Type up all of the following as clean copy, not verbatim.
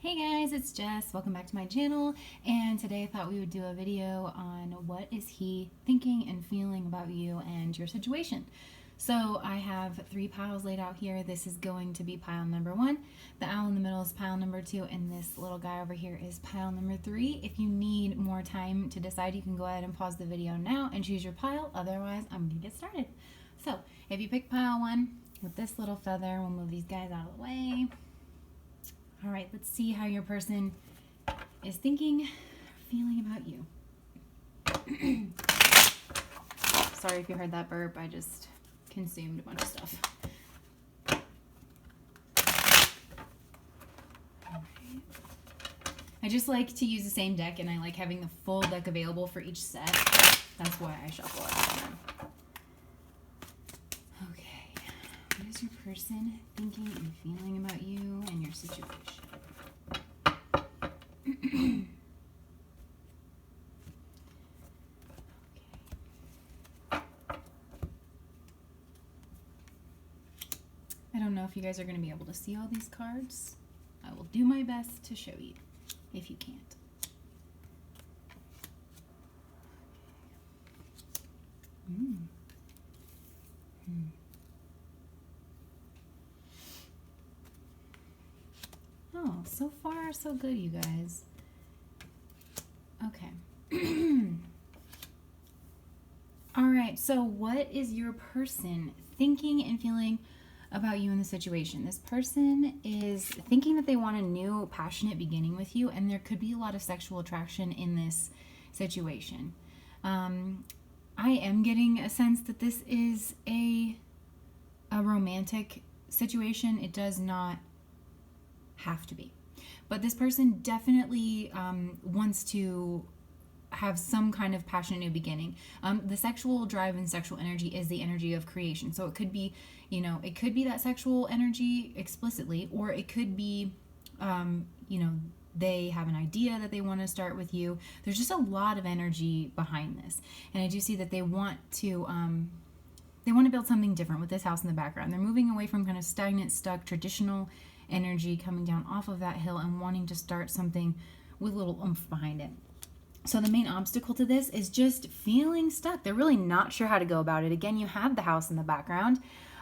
Hey guys, it's Jess. Welcome back to my channel. And today I thought we would do a video on what is he thinking and feeling about you and your situation. So I have 3 piles laid out here. This is going to be pile number 1. The owl in the middle is pile number 2, and this little guy over here is pile number 3. If you need more time to decide, you can go ahead and pause the video now and choose your pile. Otherwise, I'm going to get started. So if you pick pile 1 with this little feather, we'll move these guys out of the way. All right, let's see how your person is thinking, feeling about you. Sorry if you heard that burp. I just consumed a bunch of stuff. All right. I just like to use the same deck, and I like having the full deck available for each set. That's why I shuffle it. What is your person thinking and feeling about you and your situation? Okay. I don't know if you guys are going to be able to see all these cards. I will do my best to show you if you can't. Oh, so far so good, you guys. Okay. All right, so what is your person thinking and feeling about you in the situation? This person is thinking that they want a new passionate beginning with you, and there could be a lot of sexual attraction in this situation. I am getting a sense that this is a romantic situation. It does not have to be, but this person definitely wants to have some kind of passionate new beginning. The sexual drive and sexual energy is the energy of creation, so it could be, it could be that sexual energy explicitly, or it could be they have an idea that they want to start with you. There's just a lot of energy behind this, and I do see that they want to build something different with this house in the background. They're moving away from kind of stagnant, stuck, traditional energy, coming down off of that hill and wanting to start something with a little oomph behind it. So the main obstacle to this is just feeling stuck. They're really not sure how to go about it. Again, you have the house in the background,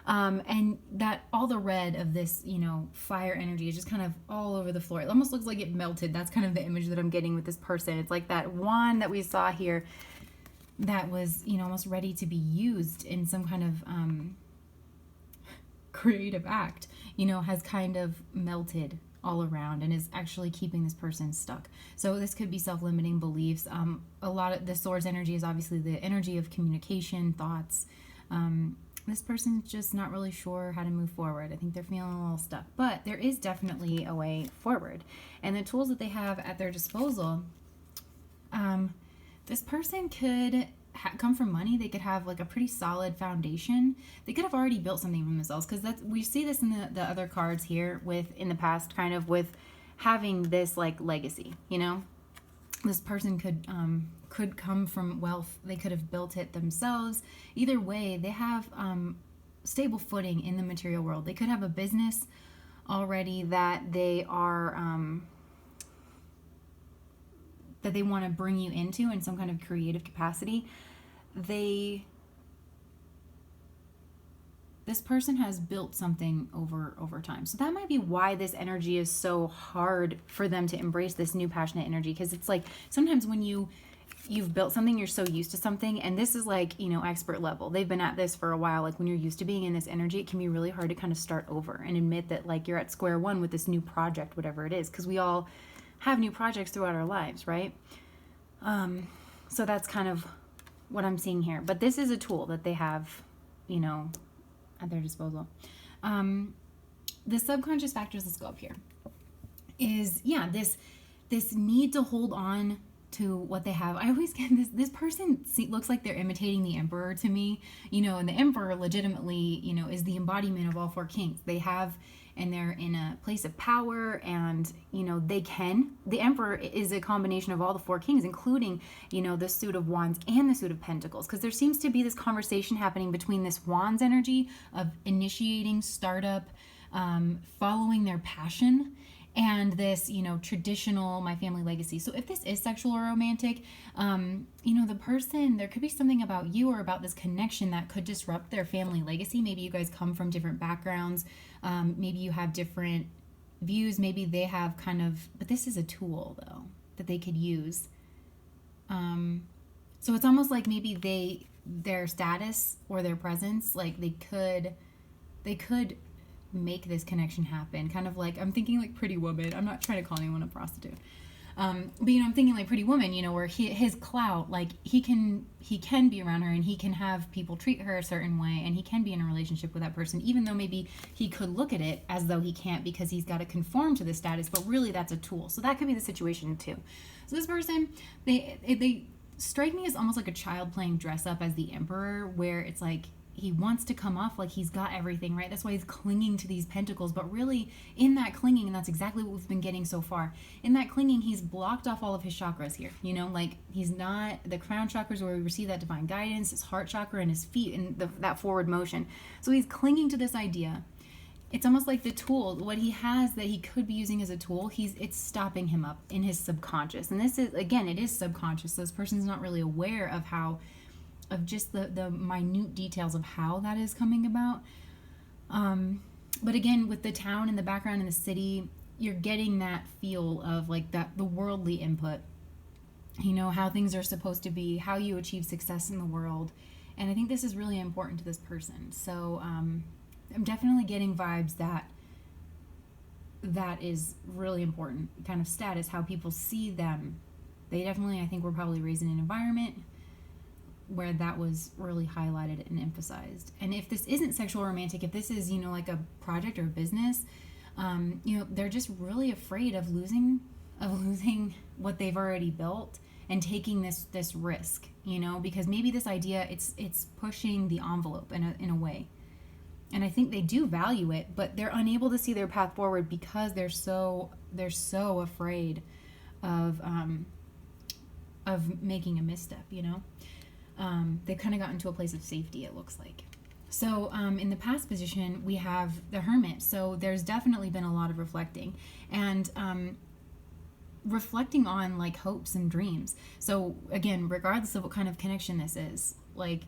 and that all the red of this, fire energy is just kind of all over the floor. It almost looks like it melted. That's kind of the image that I'm getting with this person. It's like that wand that we saw here that was, almost ready to be used in some kind of creative act, has kind of melted all around and is actually keeping this person stuck. So this could be self-limiting beliefs. A lot of the swords energy is obviously the energy of communication, thoughts. This person's just not really sure how to move forward. I think they're feeling a little stuck, but there is definitely a way forward. And the tools that they have at their disposal, this person could come from money. They could have like a pretty solid foundation. They could have already built something for themselves, because that's, we see this in the other cards here with, in the past, kind of with having this like legacy, this person could come from wealth. They could have built it themselves. Either way, they have stable footing in the material world. They could have a business already that they are that they want to bring you into in some kind of creative capacity. This person has built something over time. So that might be why this energy is so hard for them to embrace this new passionate energy, because it's like sometimes when you've built something, you're so used to something, and this is like, expert level. They've been at this for a while. Like when you're used to being in this energy, it can be really hard to kind of start over and admit that like you're at square one with this new project, whatever it is, because we all have new projects throughout our lives, right? So that's kind of what I'm seeing here. But this is a tool that they have, at their disposal. The subconscious factors, let's go up here, is, this need to hold on to what they have. I always get this person looks like they're imitating the emperor to me, and the emperor legitimately, is the embodiment of all 4 kings. They have, and they're in a place of power, and the emperor is a combination of all the 4 kings, including the suit of wands and the suit of pentacles, because there seems to be this conversation happening between this wands energy of initiating startup, following their passion, and this, traditional my family legacy. So if this is sexual or romantic, the person, there could be something about you or about this connection that could disrupt their family legacy. Maybe you guys come from different backgrounds. Maybe you have different views. Maybe they have but this is a tool though that they could use. So it's almost like maybe their status or their presence, like they could make this connection happen. Kind of like, I'm thinking like Pretty Woman. I'm not trying to call anyone a prostitute. But I'm thinking like Pretty Woman, where his clout, like he can be around her and he can have people treat her a certain way and he can be in a relationship with that person, even though maybe he could look at it as though he can't because he's got to conform to the status, but really that's a tool. So that could be the situation too. So this person, they strike me as almost like a child playing dress up as the emperor, where it's like he wants to come off like he's got everything, right? That's why he's clinging to these pentacles. But really, in that clinging, and that's exactly what we've been getting so far, in that clinging, he's blocked off all of his chakras here. Like he's not, the crown chakras where we receive that divine guidance, his heart chakra, and his feet, and that forward motion. So he's clinging to this idea. It's almost like the tool, what he has that he could be using as a tool, it's stopping him up in his subconscious. And this is, again, it is subconscious. So this person's not really aware of just the minute details of how that is coming about. But again, with the town in the background in the city, you're getting that feel of like the worldly input, how things are supposed to be, how you achieve success in the world. And I think this is really important to this person. So, I'm definitely getting vibes that is really important. Kind of status, how people see them. They definitely, I think, were probably raised in an environment where that was really highlighted and emphasized. And if this isn't sexual or romantic, if this is, like a project or a business, they're just really afraid of losing what they've already built and taking this risk, because maybe this idea, it's pushing the envelope in a way. And I think they do value it, but they're unable to see their path forward because they're so afraid of making a misstep. They've kind of gotten to a place of safety, it looks like. So in the past position, we have the Hermit. So there's definitely been a lot of reflecting and reflecting on like hopes and dreams. So again, regardless of what kind of connection this is, like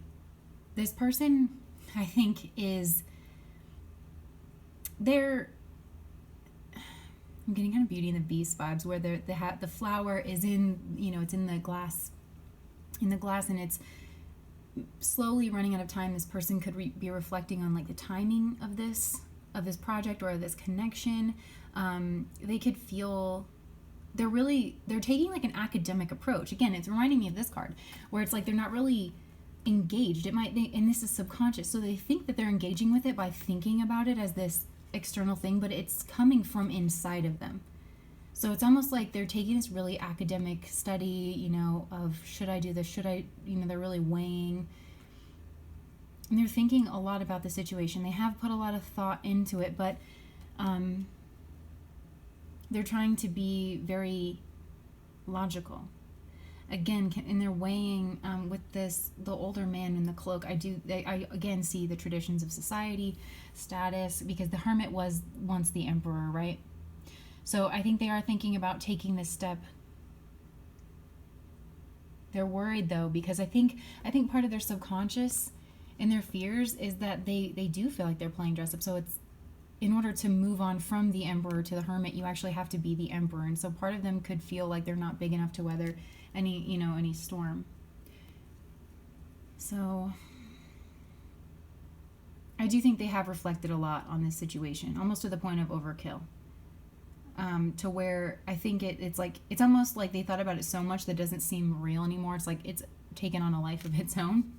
this person, I think I'm getting kind of Beauty and the Beast vibes, where the flower is in, it's in the glass, and it's slowly running out of time. This person could be reflecting on like the timing of this project or this connection. They could feel they're taking like an academic approach. Again, it's reminding me of this card, where it's like they're not really engaged. And this is subconscious, so they think that they're engaging with it by thinking about it as this external thing, but it's coming from inside of them. So it's almost like they're taking this really academic study, of should I do this, should I, they're really weighing, and they're thinking a lot about the situation. They have put a lot of thought into it, but they're trying to be very logical. Again, and they're weighing with the older man in the cloak. I again see the traditions of society, status, because the Hermit was once the emperor, right? So I think they are thinking about taking this step. They're worried though, because I think part of their subconscious and their fears is that they do feel like they're playing dress up. So it's, in order to move on from the emperor to the Hermit, you actually have to be the emperor. And so part of them could feel like they're not big enough to weather any storm. So I do think they have reflected a lot on this situation, almost to the point of overkill. To where I think it's almost like they thought about it so much that it doesn't seem real anymore. It's like it's taken on a life of its own.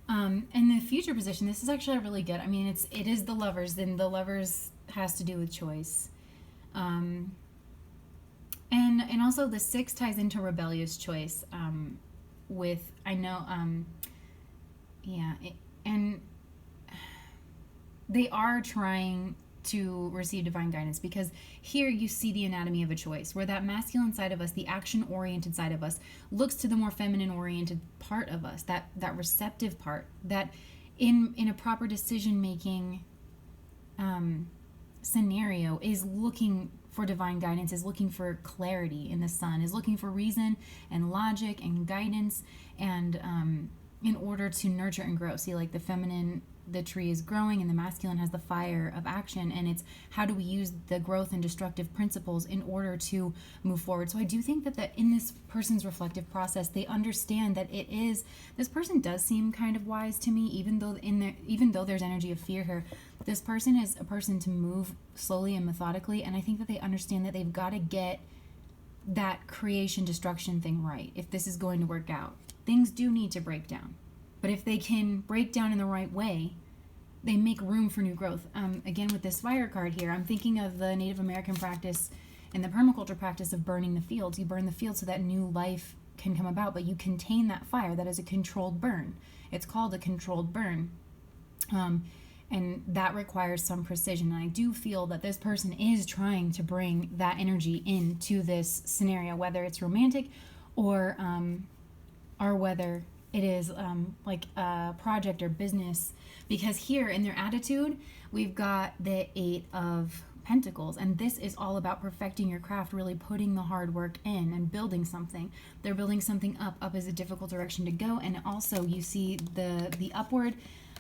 And the future position, this is actually really good. I mean, it is the Lovers, then the Lovers has to do with choice. And also the 6 ties into rebellious choice, and they are trying to receive divine guidance, because here you see the anatomy of a choice, where that masculine side of us, the action-oriented side of us, looks to the more feminine-oriented part of us, that receptive part, that in a proper decision-making scenario is looking for divine guidance, is looking for clarity in the sun, is looking for reason and logic and guidance, and in order to nurture and grow. See, like the feminine, the tree is growing, and the masculine has the fire of action, and it's how do we use the growth and destructive principles in order to move forward. So I do think that in this person's reflective process, they understand that this person does seem kind of wise to me, even though there's energy of fear here. This person is a person to move slowly and methodically, and I think that they understand that they've got to get that creation destruction thing right if this is going to work out. Things do need to break down, but if they can break down in the right way, they make room for new growth. Again, with this fire card here, I'm thinking of the Native American practice and the permaculture practice of burning the fields. You burn the field so that new life can come about, but you contain that fire. That is a controlled burn. It's called a controlled burn. And that requires some precision. And I do feel that this person is trying to bring that energy into this scenario, whether it's romantic or whether it is like a project or business. Because here in their attitude, we've got the 8 of Pentacles, and this is all about perfecting your craft, really putting the hard work in and building something. They're building something up. Up is a difficult direction to go, and also you see the upward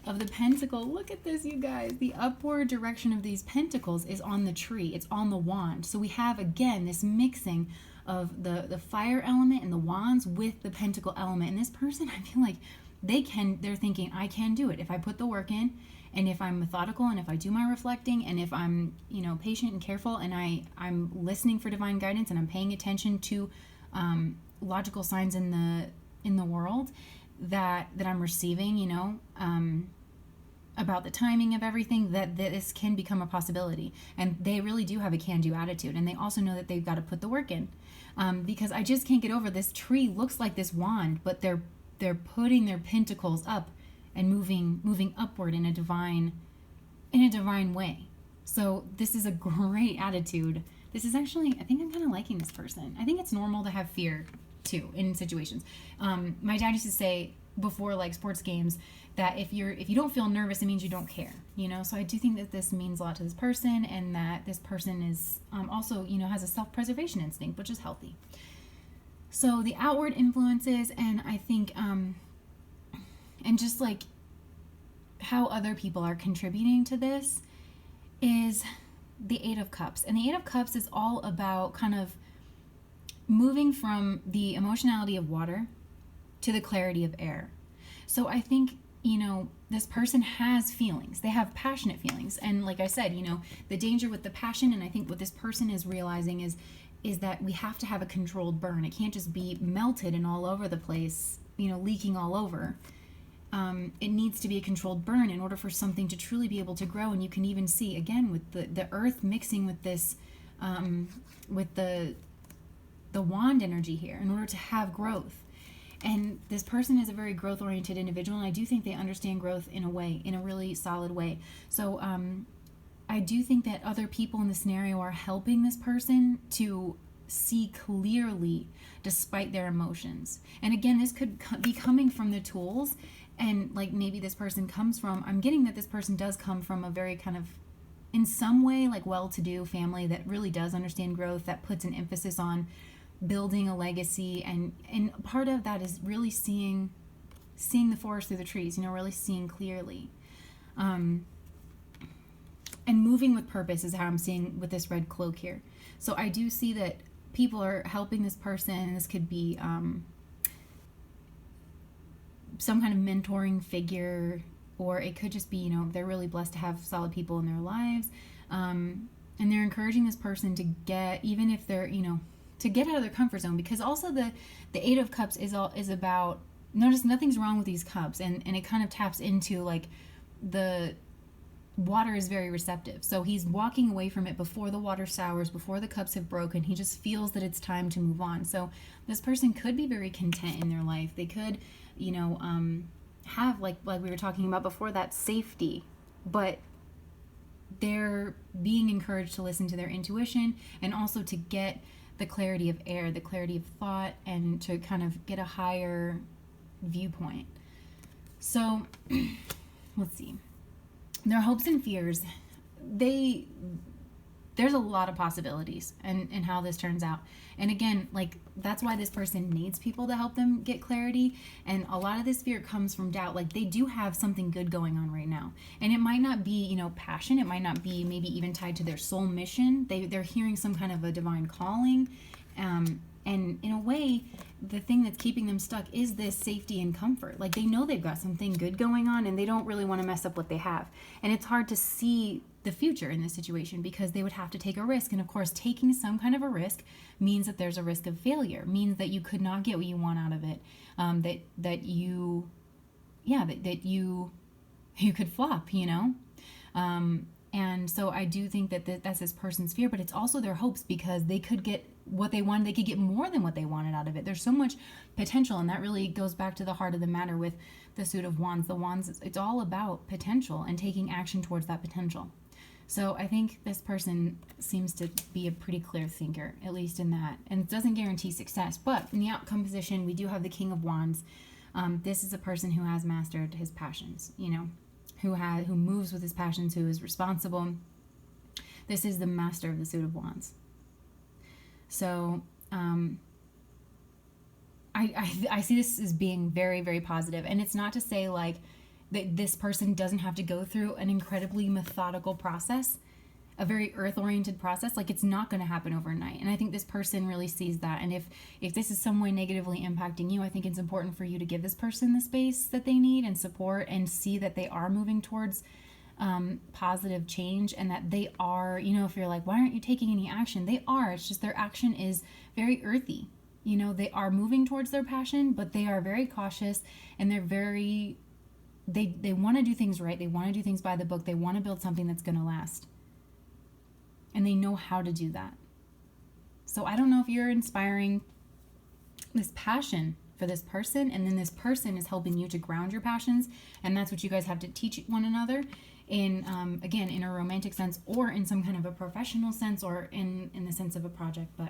of the pentacle. Look at this, you guys. The upward direction of these pentacles is on the tree. It's on the wand. So we have, again, this mixing of the fire element and the wands with the pentacle element. And this person, I feel like they're thinking, I can do it if I put the work in, and if I'm methodical, and if I do my reflecting, and if I'm patient and careful, and I'm listening for divine guidance, and I'm paying attention to logical signs in the world that I'm receiving, about the timing of everything, that this can become a possibility. And they really do have a can-do attitude, and they also know that they've got to put the work in, because I just can't get over this tree looks like this wand, but they're putting their pentacles up and moving upward in a divine way. So this is a great attitude. This is actually, I think I'm kind of liking this person. I think it's normal to have fear too in situations. My dad used to say before, like, sports games, that if you don't feel nervous, it means you don't care, so I do think that this means a lot to this person, and that this person is also has a self-preservation instinct, which is healthy. So the outward influences, and I think and just like how other people are contributing to this, is the 8 of Cups. And the 8 of Cups is all about kind of moving from the emotionality of water to the clarity of air. So I think, this person has feelings. They have passionate feelings. And like I said, the danger with the passion, and I think what this person is realizing is that we have to have a controlled burn. It can't just be melted and all over the place, leaking all over. It needs to be a controlled burn in order for something to truly be able to grow. And you can even see, again, with the earth mixing with this, with the wand energy here, in order to have growth. And this person is a very growth-oriented individual, and I do think they understand growth in a really solid way. So I do think that other people in the scenario are helping this person to see clearly despite their emotions. And again, this could be coming from the tools, and like maybe this person comes from, I'm getting that this person does come from a very kind of, in some way, like well-to-do family that really does understand growth, that puts an emphasis on building a legacy, and part of that is really seeing the forest through the trees, really seeing clearly, and moving with purpose is how I'm seeing with this red cloak here. So I do see that people are helping this person, and this could be some kind of mentoring figure, or it could just be, they're really blessed to have solid people in their lives, and they're encouraging this person to get, even if they're, to get out of their comfort zone, because also the 8 of Cups is about, notice nothing's wrong with these cups, and it kind of taps into like the water is very receptive. So he's walking away from it before the water sours, before the cups have broken. He just feels that it's time to move on. So this person could be very content in their life. They could, have like we were talking about before, that safety, but they're being encouraged to listen to their intuition, and also to get the clarity of air, the clarity of thought, and to kind of get a higher viewpoint. So let's see. Their hopes and fears, there's a lot of possibilities and how this turns out. And again, like, that's why this person needs people to help them get clarity. And a lot of this fear comes from doubt. Like, they do have something good going on right now, and it might not be, you know, passion. It might not be maybe even tied to their soul mission. They're hearing some kind of a divine calling. And in a way, the thing that's keeping them stuck is this safety and comfort. Like, they know they've got something good going on, and they don't really want to mess up what they have. And it's hard to see the future in this situation because they would have to take a risk. And of course, taking some kind of a risk means that there's a risk of failure, means that you could not get what you want out of it, that you could flop, you know? And so I do think that that's this person's fear, but it's also their hopes, because they could get what they wanted. They could get more than what they wanted out of it. There's so much potential, and that really goes back to the heart of the matter with the Suit of Wands. The Wands, it's all about potential and taking action towards that potential. So I think this person seems to be a pretty clear thinker, at least in that. And it doesn't guarantee success, but in the outcome position, we do have the King of Wands. This is a person who has mastered his passions, you know, who moves with his passions, who is responsible. This is the master of the Suit of Wands. So I see this as being very, very positive. And it's not to say like that this person doesn't have to go through an incredibly methodical process, a very earth-oriented process. Like, it's not going to happen overnight. And I think this person really sees that. And if this is some way negatively impacting you, I think it's important for you to give this person the space that they need and support, and see that they are moving towards positive change, and that they are, you know, if you're like, why aren't you taking any action? They are. It's just their action is very earthy. You know, they are moving towards their passion, but they are very cautious, and they're very, they want to do things right. They want to do things by the book. They want to build something that's going to last. And they know how to do that. So I don't know if you're inspiring this passion for this person, and then this person is helping you to ground your passions, and that's what you guys have to teach one another in, again, in a romantic sense, or in some kind of a professional sense, or in the sense of a project. But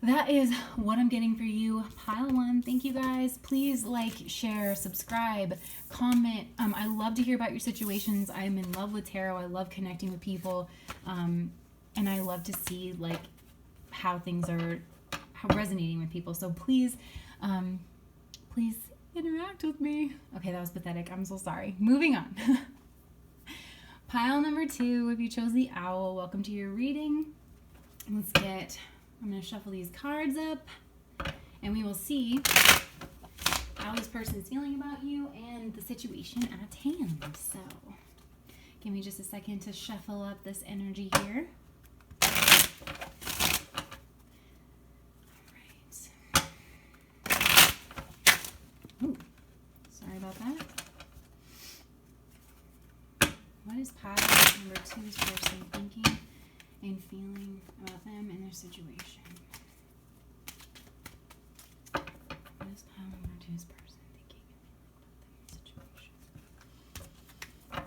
that is what I'm getting for you, pile one. Thank you guys. Please like, share, subscribe, comment. I love to hear about your situations. I'm in love with tarot. I love connecting with people, and I love to see like how things are resonating with people. So please interact with me. Okay, that was pathetic. I'm so sorry. Moving on. Pile number 2, if you chose the owl, welcome to your reading. I'm going to shuffle these cards up, and we will see how this person is feeling about you and the situation at hand. So give me just a second to shuffle up this energy here. Ooh, sorry about that. What is pile number 2's person thinking and feeling about them and their situation? What is pile number 2's person thinking and feeling about them and their situation?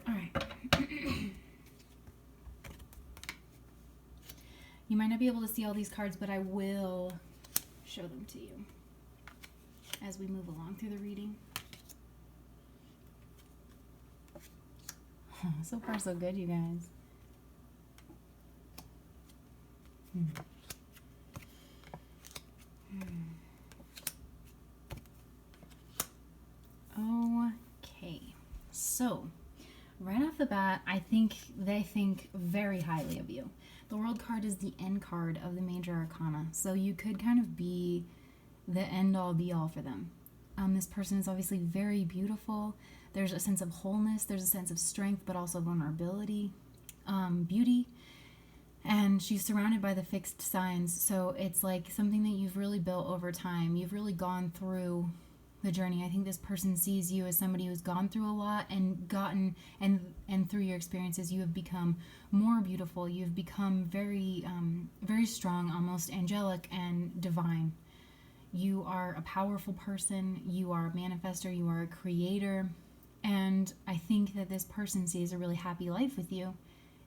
Alright. You might not be able to see all these cards, but I will show them to you as we move along through the reading. So far, so good, you guys. Okay, so right off the bat, I think they think very highly of you. The World card is the end card of the major arcana, so you could kind of be the end-all be-all for them. This person is obviously very beautiful. There's a sense of wholeness, there's a sense of strength, but also vulnerability, beauty, and she's surrounded by the fixed signs. So it's like something that you've really built over time. You've really gone through the journey. I think this person sees you as somebody who's gone through a lot and gotten, and through your experiences, you have become more beautiful. You've become very, very strong, almost angelic and divine. You are a powerful person. You are a manifester. You are a creator. And I think that this person sees a really happy life with you.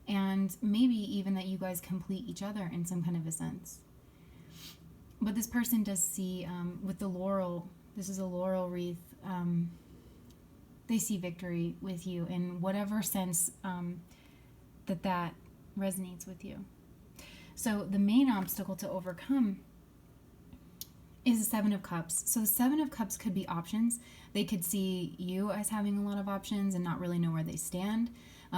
And maybe even that you guys complete each other in some kind of a sense. But this person does see, with the laurel, this is a laurel wreath, they see victory with you in whatever sense that resonates with you. So the main obstacle to overcome is the Seven of Cups. So the Seven of Cups could be options. They could see you as having a lot of options and not really know where they stand,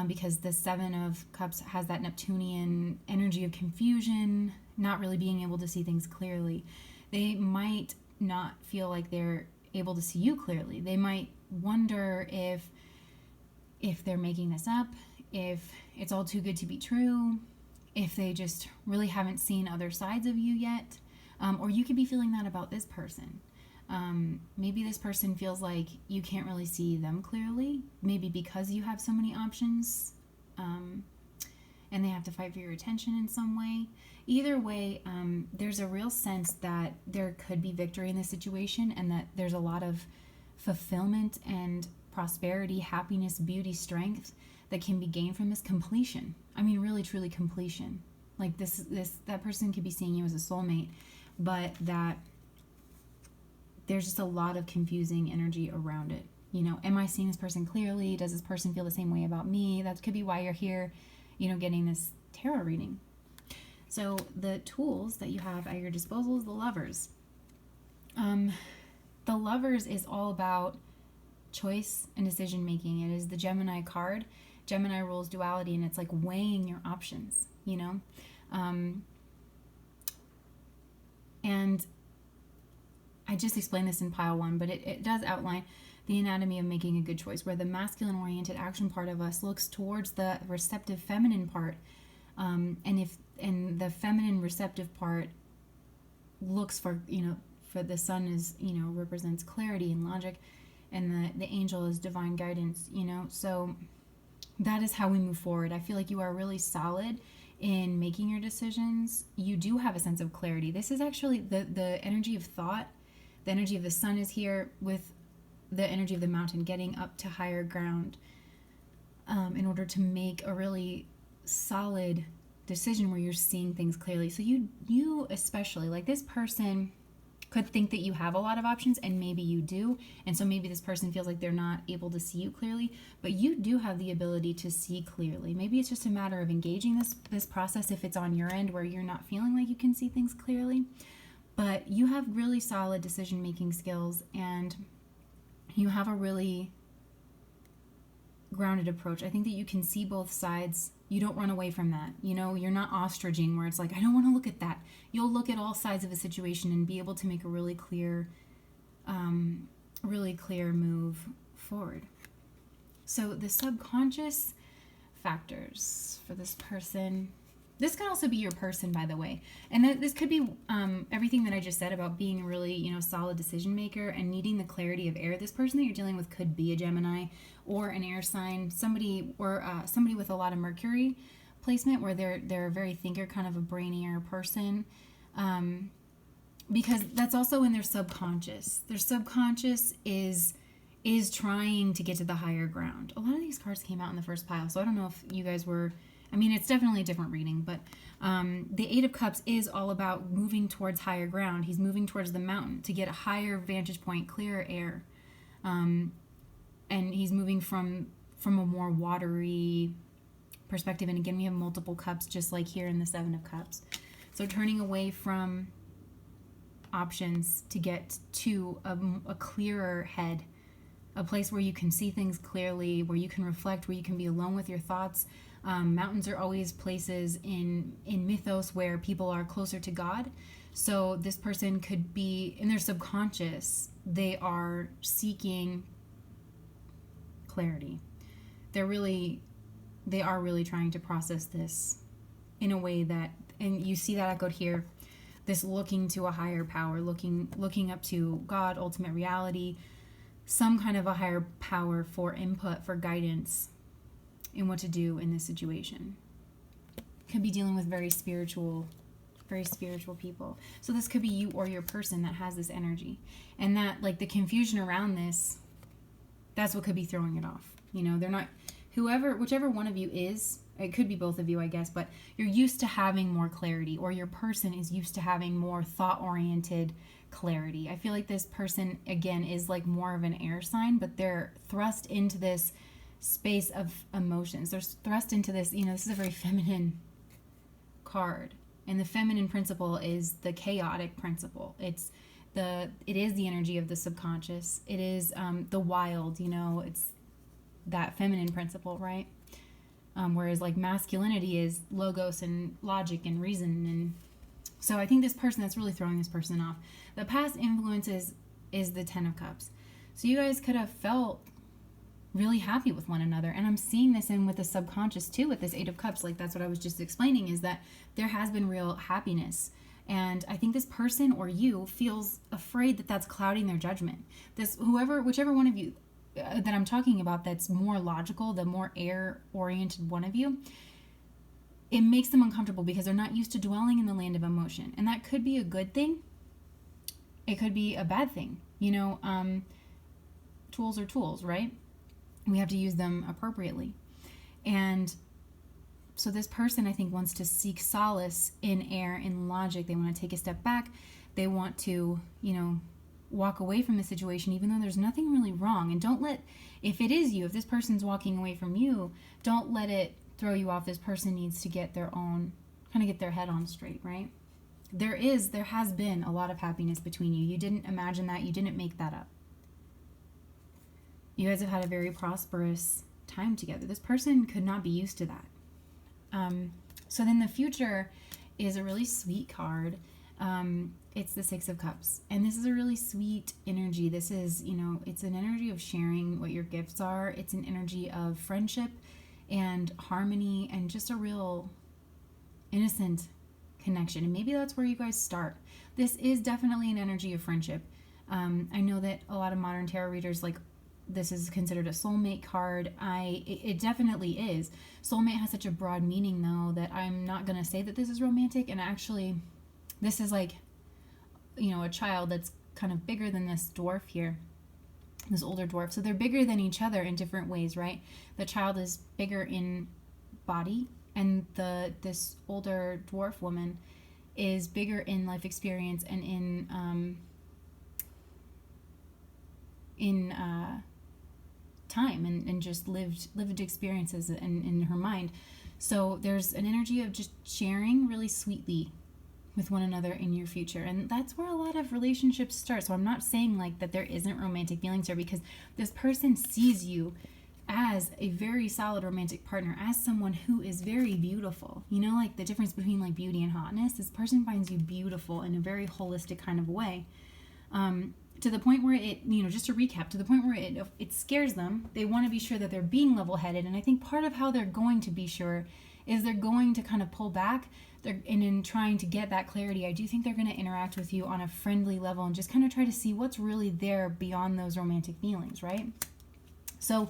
because the Seven of Cups has that Neptunian energy of confusion, not really being able to see things clearly. They might not feel like they're able to see you clearly. They might wonder if they're making this up, if it's all too good to be true, if they just really haven't seen other sides of you yet. Or you could be feeling that about this person. Maybe this person feels like you can't really see them clearly, maybe because you have so many options, and they have to fight for your attention in some way. Either way, there's a real sense that there could be victory in this situation, and that there's a lot of fulfillment and prosperity, happiness, beauty, strength that can be gained from this completion. I mean, really, truly completion. Like that person could be seeing you as a soulmate, but that there's just a lot of confusing energy around it. You know, am I seeing this person clearly? Does this person feel the same way about me? That could be why you're here, you know, getting this tarot reading. So the tools that you have at your disposal is the Lovers. The Lovers is all about choice and decision making. It is the Gemini card. Gemini rules duality, and it's like weighing your options, you know? And I just explained this in pile 1, but it does outline the anatomy of making a good choice, where the masculine oriented action part of us looks towards the receptive feminine part, and the feminine receptive part looks for, you know, for the sun is, you know, represents clarity and logic, and the angel is divine guidance, you know. So that is how we move forward. I feel like you are really solid in making your decisions. You do have a sense of clarity. This is actually the energy of thought. The energy of the sun is here with the energy of the mountain, getting up to higher ground, in order to make a really solid decision where you're seeing things clearly. So you especially, like, this person could think that you have a lot of options, and maybe you do, and so maybe this person feels like they're not able to see you clearly, but you do have the ability to see clearly. Maybe it's just a matter of engaging this process if it's on your end where you're not feeling like you can see things clearly. But you have really solid decision making skills, and you have a really grounded approach. I think that you can see both sides. You don't run away from that. You know, you're not ostriching where it's like, I don't want to look at that. You'll look at all sides of a situation and be able to make a really clear move forward. So the subconscious factors for this person. This could also be your person, by the way. And this could be everything that I just said about being a really, you know, solid decision maker and needing the clarity of air. This person that you're dealing with could be a Gemini or an air sign, somebody with a lot of Mercury placement, where they're a very thinker, kind of a brainier person, because that's also in their subconscious. Their subconscious is trying to get to the higher ground. A lot of these cards came out in the first pile, so I don't know if you guys were. I mean, it's definitely a different reading, but the Eight of Cups is all about moving towards higher ground. He's moving towards the mountain to get a higher vantage point, clearer air. And he's moving from a more watery perspective. And again, we have multiple cups, just like here in the Seven of Cups. So turning away from options to get to a clearer head, a place where you can see things clearly, where you can reflect, where you can be alone with your thoughts. Mountains are always places in mythos where people are closer to God. So this person could be, in their subconscious, they are seeking clarity. They are really trying to process this in a way that, and you see that echoed here, this looking to a higher power, looking up to God, ultimate reality, some kind of a higher power for input, for guidance in what to do in this situation. Could be dealing with very spiritual people. So this could be you or your person that has this energy. And that, like, the confusion around this, that's what could be throwing it off. You know, they're not, whichever one of you is, it could be both of you, I guess, but you're used to having more clarity, or your person is used to having more thought-oriented clarity. I feel like this person, again, is like more of an air sign, but they're thrust into this space of emotions. They're thrust into this, this is a very feminine card. And the feminine principle is the chaotic principle. It is the energy of the subconscious. It is the wild, it's that feminine principle, right? Whereas like masculinity is logos and logic and reason. And so I think this person, that's really throwing this person off. The past influences is the 10 of Cups. So you guys could have felt really happy with one another. And I'm seeing this in with the subconscious too, with this 8 of Cups. Like that's what I was just explaining, is that there has been real happiness. And I think this person or you feels afraid that that's clouding their judgment. Whichever one of you that I'm talking about that's more logical, the more air-oriented one of you, it makes them uncomfortable because they're not used to dwelling in the land of emotion. And that could be a good thing. It could be a bad thing. Tools are tools, right? We have to use them appropriately. And so this person, I think, wants to seek solace in air, in logic. They want to take a step back. They want to, walk away from the situation, even though there's nothing really wrong. And if it is you, if this person's walking away from you, don't let it throw you off. This person needs to get their head on straight, right? There has been a lot of happiness between you. You didn't imagine that. You didn't make that up. You guys have had a very prosperous time together. This person could not be used to that. So then the future is a really sweet card. It's the 6 of Cups. And this is a really sweet energy. This is, it's an energy of sharing what your gifts are. It's an energy of friendship and harmony and just a real innocent connection. And maybe that's where you guys start. This is definitely an energy of friendship. I know that a lot of modern tarot readers, like, this is considered a soulmate card. It definitely is. Soulmate has such a broad meaning, though, that I'm not going to say that this is romantic. And actually, this is like, a child that's kind of bigger than this dwarf here, this older dwarf. So they're bigger than each other in different ways, right? The child is bigger in body, and this older dwarf woman is bigger in life experience and in time and just lived experiences in her mind. So there's an energy of just sharing really sweetly with one another in your future, and that's where a lot of relationships start. So I'm not saying like that there isn't romantic feelings here, because this person sees you as a very solid romantic partner, as someone who is very beautiful. Like the difference between like beauty and hotness, this person finds you beautiful in a very holistic kind of way. To the point where it, just to recap, to the point where it scares them. They want to be sure that they're being level-headed. And I think part of how they're going to be sure is they're going to kind of pull back. And in trying to get that clarity, I do think they're going to interact with you on a friendly level and just kind of try to see what's really there beyond those romantic feelings, right? So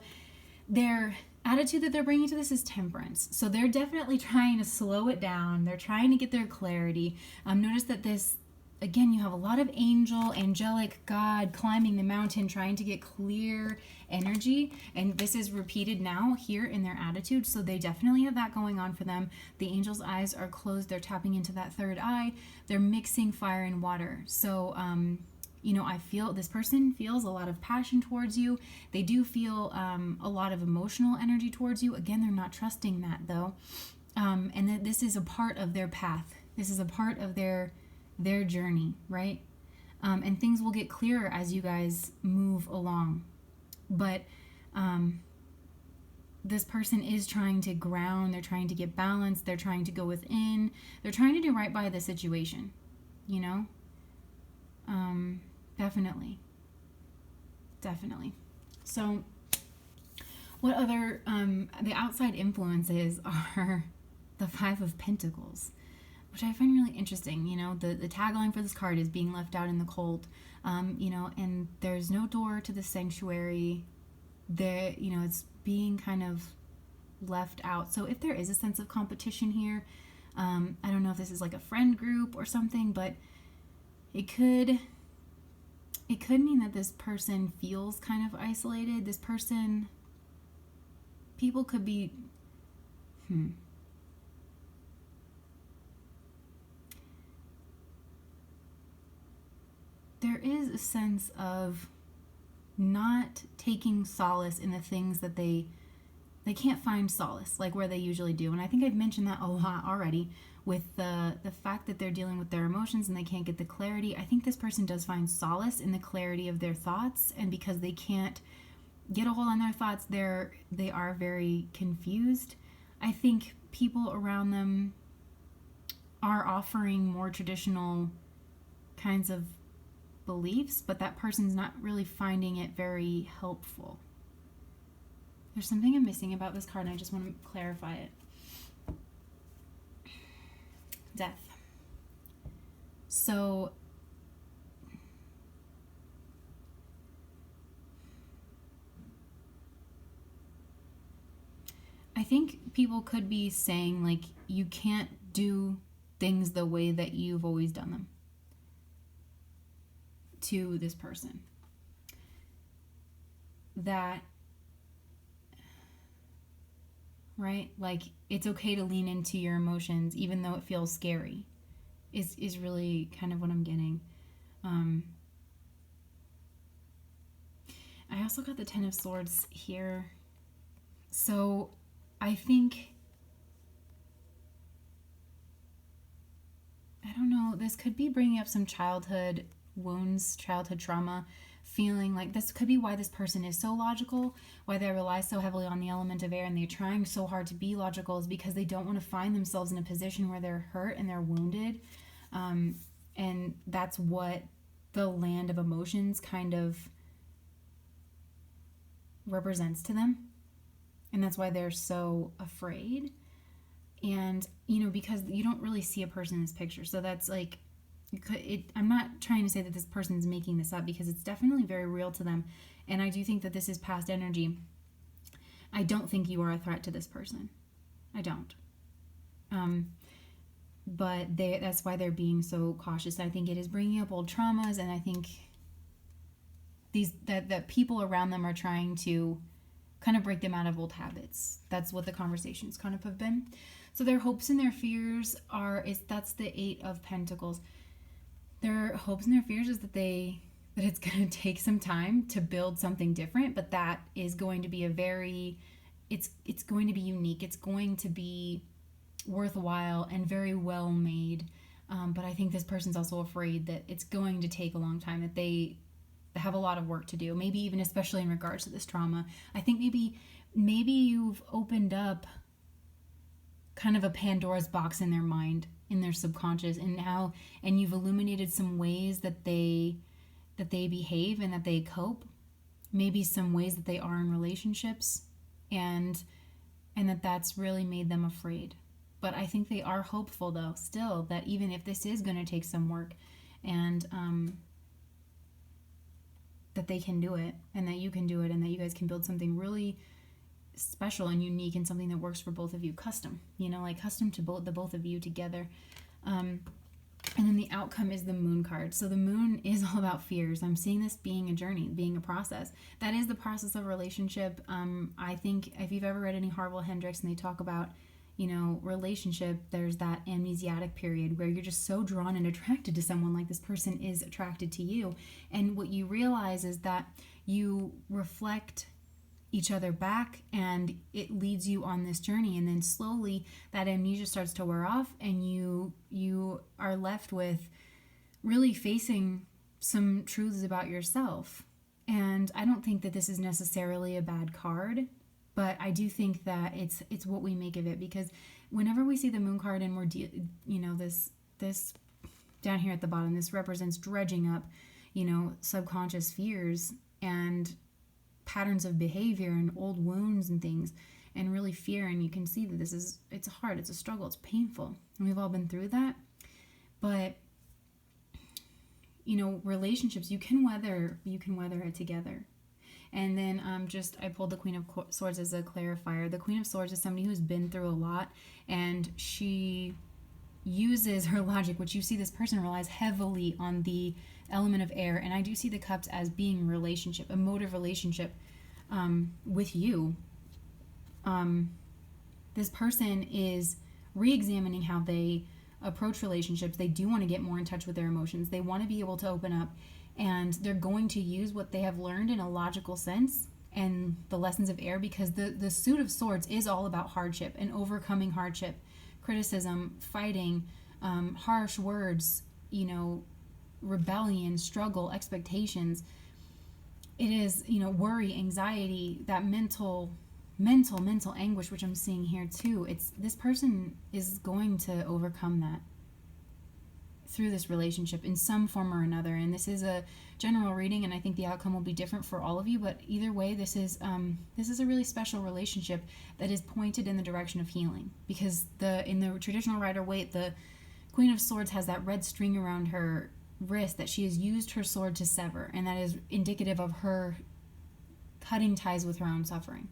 their attitude that they're bringing to this is temperance. So they're definitely trying to slow it down. They're trying to get their clarity. Notice that this, again, you have a lot of angelic God climbing the mountain, trying to get clear energy. And this is repeated now here in their attitude. So they definitely have that going on for them. The angel's eyes are closed. They're tapping into that third eye. They're mixing fire and water. So, I feel this person feels a lot of passion towards you. They do feel a lot of emotional energy towards you. Again, they're not trusting that, though. And that this is a part of their path. This is a part of their journey, right? And things will get clearer as you guys move along. But this person is trying to ground. They're trying to get balance. They're trying to go within. They're trying to do right by the situation, definitely. So what other the outside influences are the 5 of Pentacles, which I find really interesting. The tagline for this card is being left out in the cold, and there's no door to the sanctuary. It's being kind of left out. So if there is a sense of competition here, I don't know if this is like a friend group or something, but it could mean that this person feels kind of isolated. People could be, there is a sense of not taking solace in the things that they find solace like where they usually do. And I think I've mentioned that a lot already with the fact that they're dealing with their emotions and they can't get the clarity. I think this person does find solace in the clarity of their thoughts, and because they can't get a hold on their thoughts, they are very confused. I think people around them are offering more traditional kinds of beliefs, but that person's not really finding it very helpful. There's something I'm missing about this card, and I just want to clarify it. Death. So I think people could be saying, like, you can't do things the way that you've always done them to this person. That, right? Like, it's okay to lean into your emotions even though it feels scary is really kind of what I'm getting. I also got the Ten of Swords here. So I think, I don't know, this could be bringing up some childhood wounds, childhood trauma, feeling like this could be why this person is so logical, why they rely so heavily on the element of air and they're trying so hard to be logical, is because they don't want to find themselves in a position where they're hurt and they're wounded. And that's what the land of emotions kind of represents to them. And that's why they're so afraid. And, because you don't really see a person in this picture. So that's like, I'm not trying to say that this person's making this up, because it's definitely very real to them. And I do think that this is past energy. I don't think you are a threat to this person. I don't. But that's why they're being so cautious. I think it is bringing up old traumas, and I think that people around them are trying to kind of break them out of old habits. That's what the conversations kind of have been. So their hopes and their fears that's the Eight of Pentacles. Their hopes and their fears is that it's going to take some time to build something different, but that is going to be it's going to be unique. It's going to be worthwhile and very well made. But I think this person's also afraid that it's going to take a long time, that they have a lot of work to do, maybe even especially in regards to this trauma. I think maybe you've opened up kind of a Pandora's box in their mind, in their subconscious, and you've illuminated some ways that they behave and that they cope, maybe some ways that they are in relationships, and that's really made them afraid. But I think they are hopeful, though, still, that even if this is going to take some work, and that they can do it, and that you can do it, and that you guys can build something really special and unique, and something that works for both of you, custom to both of you together. And then the outcome is the Moon card. So the Moon is all about fears. I'm seeing this being a journey, being a process. That is the process of a relationship. I think if you've ever read any Harville Hendricks, and they talk about, relationship, there's that amnesiatic period where you're just so drawn and attracted to someone, like this person is attracted to you. And what you realize is that you reflect each other back, and it leads you on this journey, and then slowly that amnesia starts to wear off, and you are left with really facing some truths about yourself. And I don't think that this is necessarily a bad card, but I do think that it's what we make of it, because whenever we see the Moon card and we're this down here at the bottom, this represents dredging up subconscious fears and patterns of behavior and old wounds and things, and really fear. And you can see that it's hard, it's a struggle, it's painful, and we've all been through that. But relationships, you can weather it together. And then I pulled the Queen of Swords as a clarifier. The Queen of Swords is somebody who's been through a lot, and she uses her logic, which you see this person relies heavily on the element of air. And I do see the Cups as being relationship, emotive relationship with you. This person is re-examining how they approach relationships. They do want to get more in touch with their emotions. They want to be able to open up, and they're going to use what they have learned in a logical sense, and the lessons of air, because the Suit of Swords is all about hardship and overcoming hardship, criticism, fighting, harsh words, rebellion, struggle, expectations. It is, worry, anxiety, that mental anguish, which I'm seeing here too. This person is going to overcome that through this relationship in some form or another. And this is a general reading, and I think the outcome will be different for all of you, but either way, this is a really special relationship that is pointed in the direction of healing, because in the traditional Rider-Waite, the Queen of Swords has that red string around her wrist that she has used her sword to sever, and that is indicative of her cutting ties with her own suffering.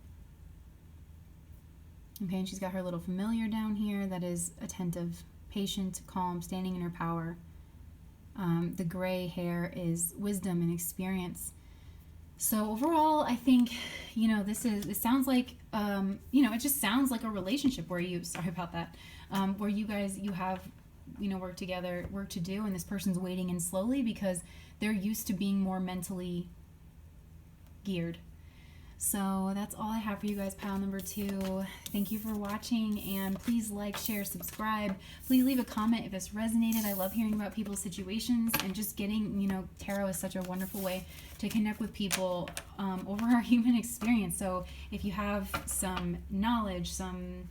Okay, and she's got her little familiar down here that is attentive, patient, calm, standing in her power. The gray hair is wisdom and experience. So overall, I think, it sounds like, it just sounds like a relationship where sorry about that, where you guys, you have, work together, work to do, and this person's waiting in slowly because they're used to being more mentally geared. So that's all I have for you guys, pile number 2. Thank you for watching, and please like, share, subscribe. Please leave a comment if this resonated. I love hearing about people's situations, and just getting, tarot is such a wonderful way to connect with people over our human experience. So if you have some knowledge, some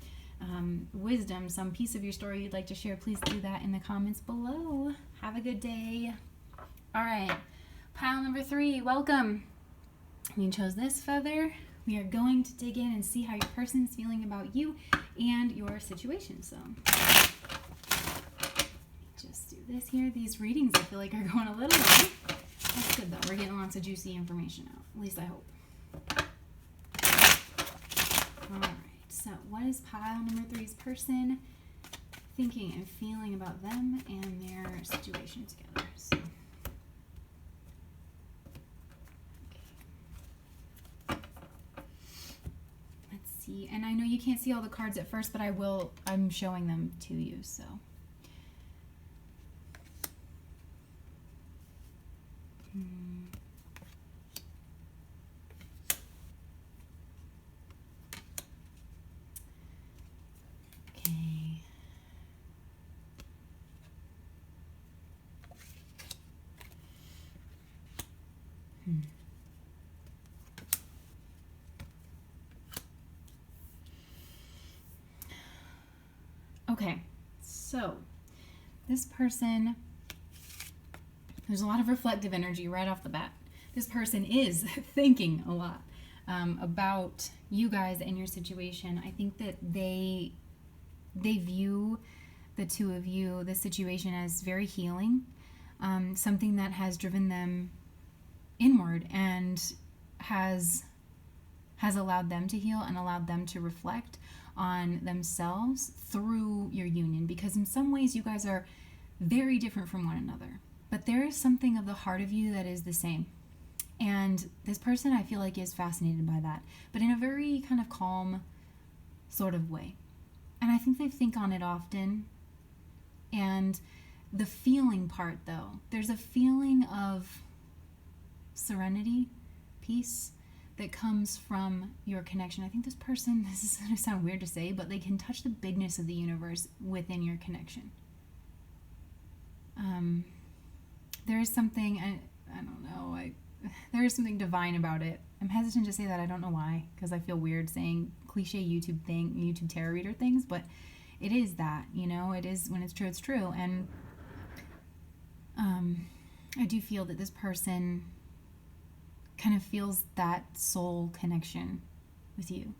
wisdom, some piece of your story you'd like to share, please do that in the comments below. Have a good day. All right, pile number 3, welcome. You chose this feather. We are going to dig in and see how your person is feeling about you and your situation. So just do this here. These readings, I feel like, are going a little long. That's good though. We're getting lots of juicy information out. At least I hope. All right. So what is pile number 3's person thinking and feeling about them and their situation together? So, and I know you can't see all the cards at first, but I'm showing them to you, so. Okay. Okay, so this person, there's a lot of reflective energy right off the bat. This person is thinking a lot about you guys and your situation. I think that they view the two of you, this situation, as very healing, something that has driven them inward and has allowed them to heal and allowed them to reflect on themselves through your union, because in some ways you guys are very different from one another, but there is something of the heart of you that is the same. And this person, I feel like, is fascinated by that, but in a very kind of calm sort of way. And I think they think on it often. And the feeling part, though, there's a feeling of serenity, peace, that comes from your connection. I think this person, this is going to sound weird to say, but they can touch the bigness of the universe within your connection. There is something, I don't know, there is something divine about it. I'm hesitant to say that. I don't know why, because I feel weird saying cliche YouTube tarot reader things, but it is that, it is, when it's true, it's true. And I do feel that this person kind of feels that soul connection with you.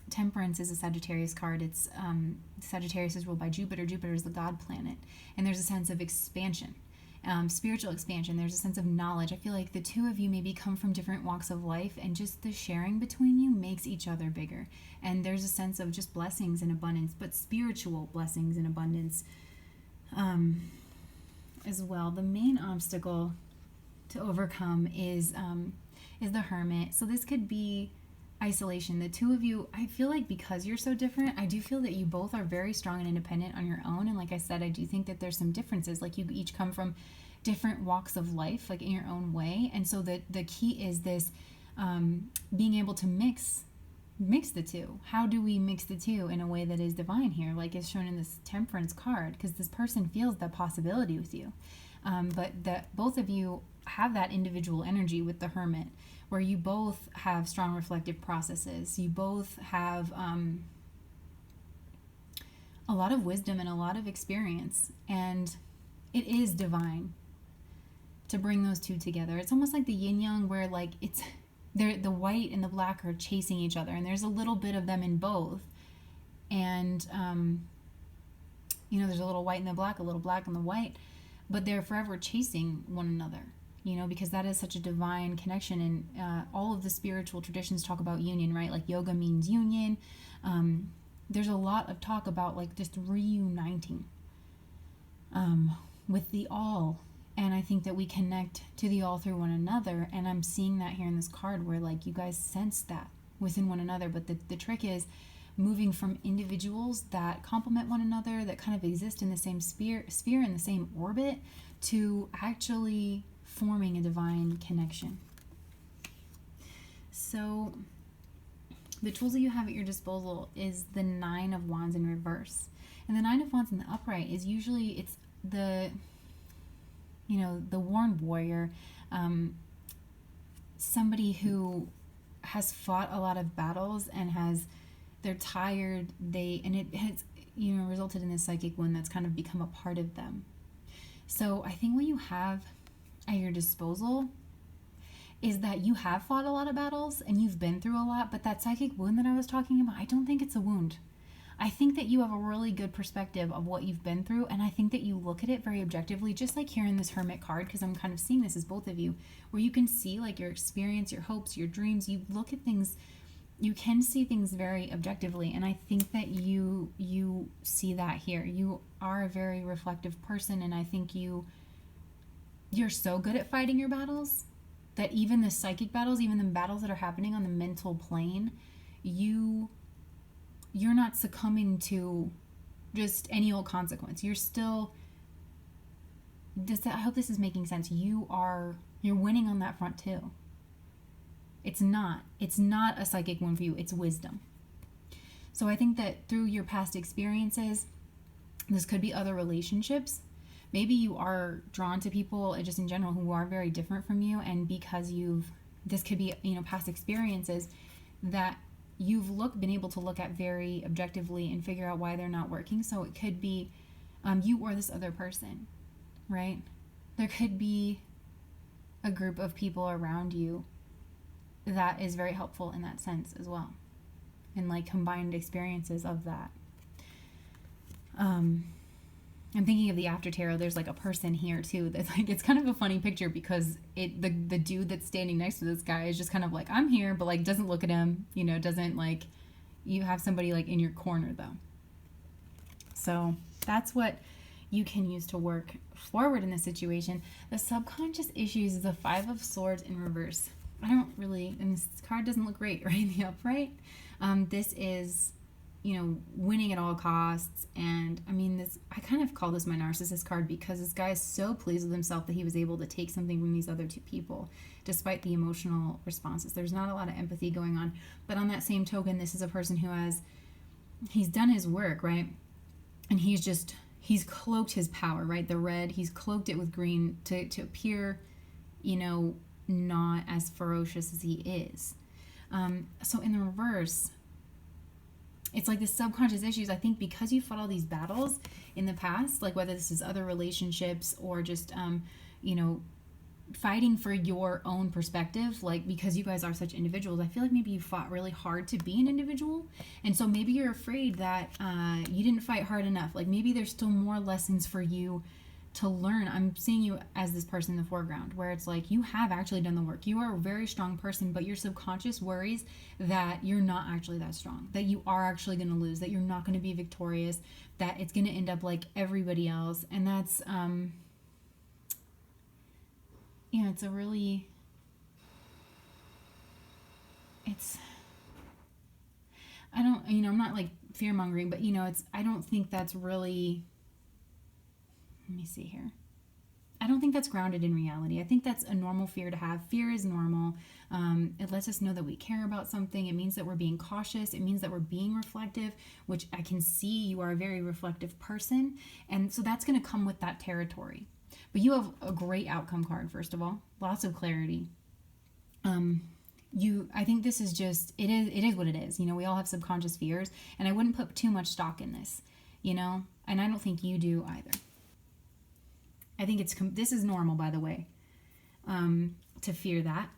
Temperance is a Sagittarius card. It's Sagittarius is ruled by Jupiter. Jupiter is the god planet, and there's a sense of expansion, spiritual expansion. There's a sense of knowledge. I feel like the two of you maybe come from different walks of life, and just the sharing between you makes each other bigger. And there's a sense of just blessings and abundance, but spiritual blessings and abundance as well. The main obstacle to overcome is the Hermit. So this could be isolation. The two of you, I feel like, because you're so different, I do feel that you both are very strong and independent on your own. And like I said, I do think that there's some differences. Like, you each come from different walks of life, like in your own way. And so the key is this being able to mix the two. How do we mix the two in a way that is divine here, like is shown in this Temperance card? Because this person feels that possibility with you, but that both of you have that individual energy with the Hermit, where you both have strong reflective processes. You both have a lot of wisdom and a lot of experience, and it is divine to bring those two together. It's almost like the yin yang, where like the white and the black are chasing each other, and there's a little bit of them in both, and there's a little white in the black, a little black in the white, but they're forever chasing one another, because that is such a divine connection. And all of the spiritual traditions talk about union, right? Like yoga means union. There's a lot of talk about like just reuniting with the all. And I think that we connect to the all through one another. And I'm seeing that here in this card, where like you guys sense that within one another. But the trick is moving from individuals that complement one another, that kind of exist in the same sphere in the same orbit, to actually forming a divine connection. So the tools that you have at your disposal is the Nine of Wands in reverse. And the Nine of Wands in the upright is usually, it's the worn warrior, somebody who has fought a lot of battles and they're tired, and it has, resulted in this psychic wound that's kind of become a part of them. So I think what you have at your disposal is that you have fought a lot of battles and you've been through a lot, but that psychic wound that I was talking about, I don't think it's a wound. I think that you have a really good perspective of what you've been through, and I think that you look at it very objectively, just like here in this Hermit card, because I'm kind of seeing this as both of you, where you can see like your experience, your hopes, your dreams. You look at things, you can see things very objectively, and I think that you see that here. You are a very reflective person, and I think you're so good at fighting your battles that even the psychic battles, even the battles that are happening on the mental plane, you're not succumbing to just any old consequence. You're still, I hope this is making sense. You're winning on that front too. It's not a psychic wound for you. It's wisdom. So I think that through your past experiences, this could be other relationships. Maybe you are drawn to people just in general who are very different from you, and because this could be, past experiences that you've been able to look at very objectively and figure out why they're not working. So it could be you or this other person, right? There could be a group of people around you that is very helpful in that sense as well, and like combined experiences of that. I'm thinking of the After Tarot. There's like a person here too that's like, it's kind of a funny picture, because the dude that's standing next to this guy is just kind of like, I'm here, but like doesn't look at him, doesn't like, you have somebody like in your corner though. So that's what you can use to work forward in this situation. The subconscious issues is the Five of Swords in reverse. And this card doesn't look great, right? The upright. This is, winning at all costs. And I kind of call this my narcissist card, because this guy is so pleased with himself that he was able to take something from these other two people, despite the emotional responses. There's not a lot of empathy going on. But on that same token, this is a person who he's done his work, right? And he's cloaked his power, right? The red, he's cloaked it with green to appear, not as ferocious as he is. So in the reverse, it's like the subconscious issues, I think, because you fought all these battles in the past, like whether this is other relationships or just, fighting for your own perspective, like because you guys are such individuals, I feel like maybe you fought really hard to be an individual. And so maybe you're afraid that you didn't fight hard enough. Like maybe there's still more lessons for you to learn. I'm seeing you as this person in the foreground, where it's like you have actually done the work. You are a very strong person, but your subconscious worries that you're not actually that strong, that you are actually going to lose, that you're not going to be victorious, that it's going to end up like everybody else. And that's it's a really, I'm not like fear mongering, but I don't think that's really, let me see here. I don't think that's grounded in reality. I think that's a normal fear to have. Fear is normal. It lets us know that we care about something. It means that we're being cautious. It means that we're being reflective, which I can see you are a very reflective person. And so that's going to come with that territory. But you have a great outcome card, first of all. Lots of clarity. I think this is just, it is what it is. You know, we all have subconscious fears, and I wouldn't put too much stock in this, you know, and I don't think you do either. I think this is normal, by the way, to fear that.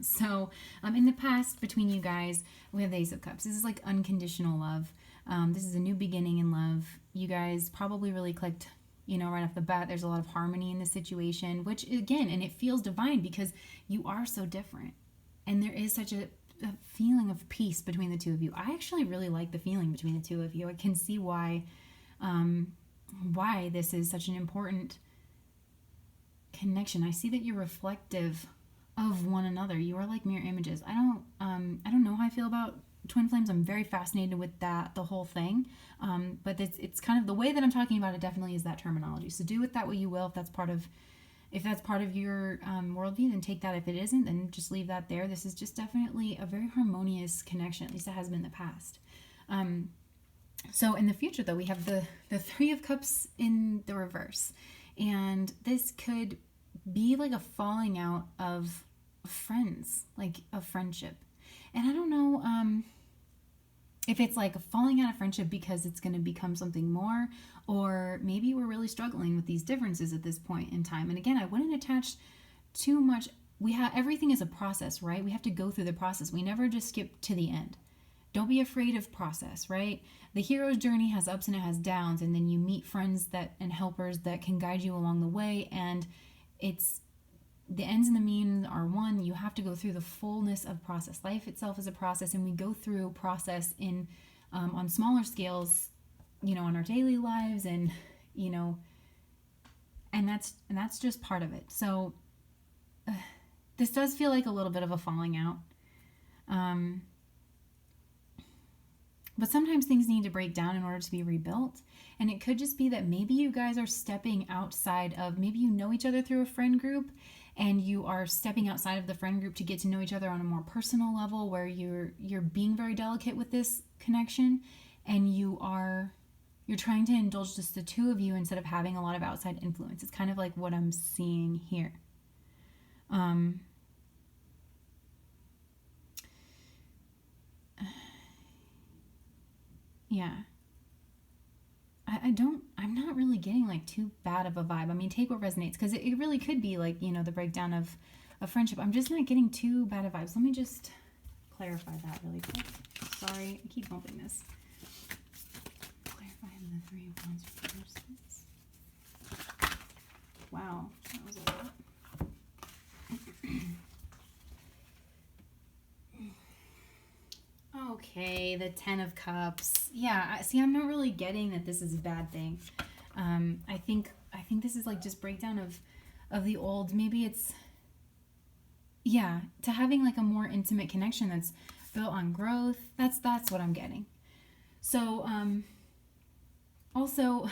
So, in the past, between you guys, we have the Ace of Cups. This is like unconditional love. This is a new beginning in love. You guys probably really clicked, you know, right off the bat. There's a lot of harmony in the situation, which again, and it feels divine because you are so different. And there is such a feeling of peace between the two of you. I actually really like the feeling between the two of you. I can see why this is such an important connection. I see that you're reflective of one another. You are like mirror images. I don't know how I feel about twin flames. I'm very fascinated with the whole thing. But it's kind of the way that I'm talking about it definitely is that terminology. So do with that what you will. If that's part of your worldview, then take that. If it isn't, then just leave that there. This is just definitely a very harmonious connection. At least it has been in the past. So in the future, though, we have the Three of Cups in the reverse. And this could be like a falling out of friends, like a friendship. And I don't know if it's like a falling out of friendship because it's going to become something more, or maybe we're really struggling with these differences at this point in time. And again, I wouldn't attach too much. Everything is a process, right? We have to go through the process. We never just skip to the end. Don't be afraid of process, right? The hero's journey has ups and it has downs, and then you meet friends and helpers that can guide you along the way, and it's the ends and the means are one. You have to go through the fullness of process. Life itself is a process, and we go through process in on smaller scales, you know, on our daily lives, and you know, and that's just part of it. So this does feel like a little bit of a falling out. But sometimes things need to break down in order to be rebuilt. And it could just be that maybe you guys are stepping outside of, maybe you know each other through a friend group, and you are stepping outside of the friend group to get to know each other on a more personal level, where you're being very delicate with this connection, and you're trying to indulge just the two of you instead of having a lot of outside influence. It's kind of like what I'm seeing here. Yeah. I'm not really getting like too bad of a vibe. I mean, take what resonates, because it really could be like, you know, the breakdown of a friendship. I'm just not getting too bad of vibes. Let me just clarify that really quick. Sorry, I keep bumping this. Clarify the Three of Wands reverses. Wow, that was a lot. Okay, the Ten of Cups. Yeah, see, I'm not really getting that this is a bad thing. I think this is like just breakdown of the old. Maybe it's, yeah, to having like a more intimate connection that's built on growth. That's what I'm getting. So, also,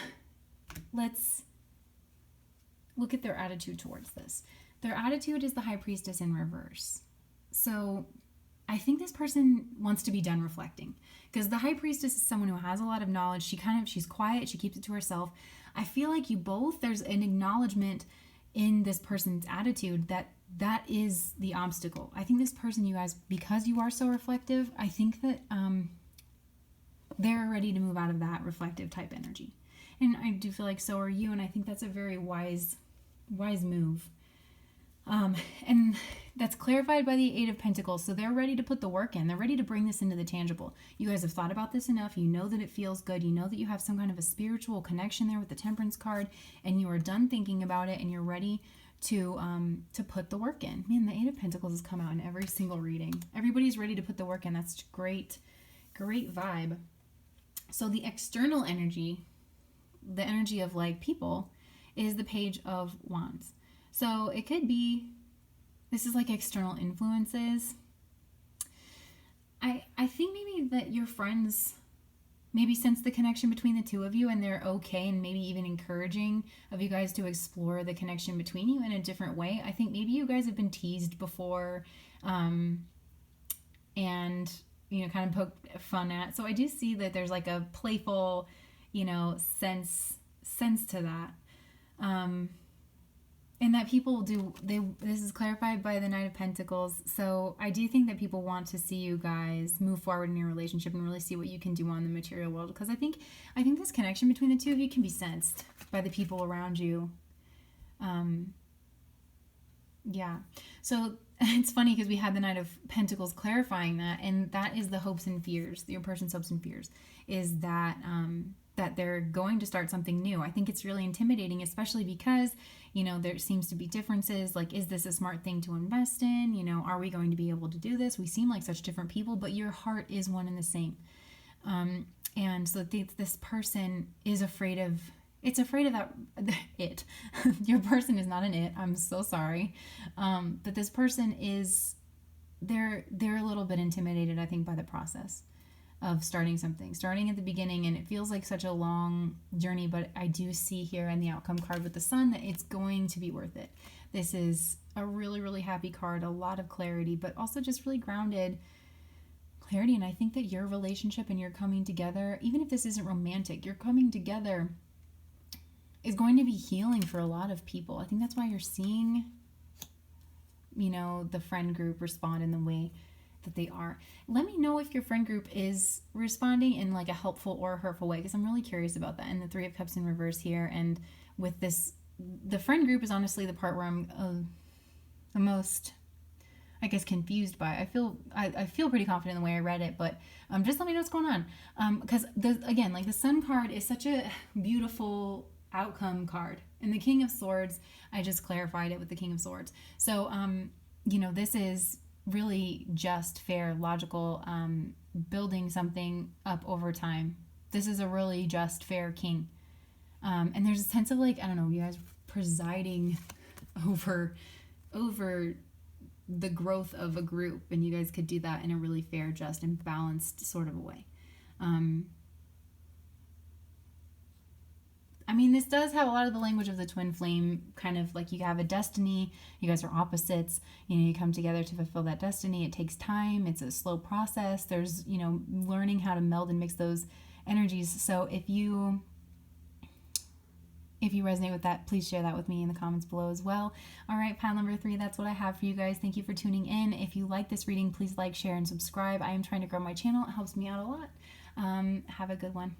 let's look at their attitude towards this. Their attitude is the High Priestess in reverse. So I think this person wants to be done reflecting, because the High Priestess is someone who has a lot of knowledge. She's quiet. She keeps it to herself. I feel like there's an acknowledgement in this person's attitude that is the obstacle. I think this person, you guys, because you are so reflective, I think that they're ready to move out of that reflective type energy. And I do feel like so are you, and I think that's a very wise move. And that's clarified by the Eight of Pentacles. So they're ready to put the work in. They're ready to bring this into the tangible. You guys have thought about this enough. You know that it feels good. You know that you have some kind of a spiritual connection there with the Temperance card, and you are done thinking about it, and you're ready to put the work in. Man, the Eight of Pentacles has come out in every single reading. Everybody's ready to put the work in. That's great, great vibe. So the external energy, the energy of like people, is the Page of Wands. So it could be, this is like external influences. I think maybe that your friends maybe sense the connection between the two of you, and they're okay and maybe even encouraging of you guys to explore the connection between you in a different way. I think maybe you guys have been teased before, and kind of poked fun at. So I do see that there's like a playful, sense to that. And that people this is clarified by the Knight of Pentacles. So I do think that people want to see you guys move forward in your relationship and really see what you can do on the material world. Because I think this connection between the two of you can be sensed by the people around you. Yeah. So it's funny because we had the Knight of Pentacles clarifying that, and that is the hopes and fears. Your person's hopes and fears is that that they're going to start something new. I think it's really intimidating, especially because, there seems to be differences. Like, is this a smart thing to invest in? Are we going to be able to do this? We seem like such different people, but your heart is one and the same. And so this person is afraid of, that your person is not an it. I'm so sorry. But this person is, they're a little bit intimidated, I think, by the process of starting at the beginning, and it feels like such a long journey, but I do see here in the outcome card with the sun that it's going to be worth it. This is a really, really happy card, a lot of clarity, but also just really grounded clarity. And I think that your relationship and your coming together, even if this isn't romantic, your coming together is going to be healing for a lot of people. I think that's why you're seeing, the friend group respond in the way that they are. Let me know if your friend group is responding in like a helpful or hurtful way, because I'm really curious about that. And the Three of Cups in reverse here, and with this, the friend group is honestly the part where I'm the most, I guess, confused by. I feel pretty confident in the way I read it, but just let me know what's going on, because again, like the Sun card is such a beautiful outcome card, and the King of Swords, I just clarified it with the King of Swords. So this is really just, fair, logical, building something up over time. This is a really just, fair king. And there's a sense of like, I don't know, you guys presiding over the growth of a group, and you guys could do that in a really fair, just, and balanced sort of a way. This does have a lot of the language of the twin flame, kind of like you have a destiny, you guys are opposites, you come together to fulfill that destiny. It takes time, it's a slow process. There's, learning how to meld and mix those energies. So if you resonate with that, please share that with me in the comments below as well. All right, pile number 3, that's what I have for you guys. Thank you for tuning in. If you like this reading, please like, share, and subscribe. I am trying to grow my channel. It helps me out a lot. Have a good one.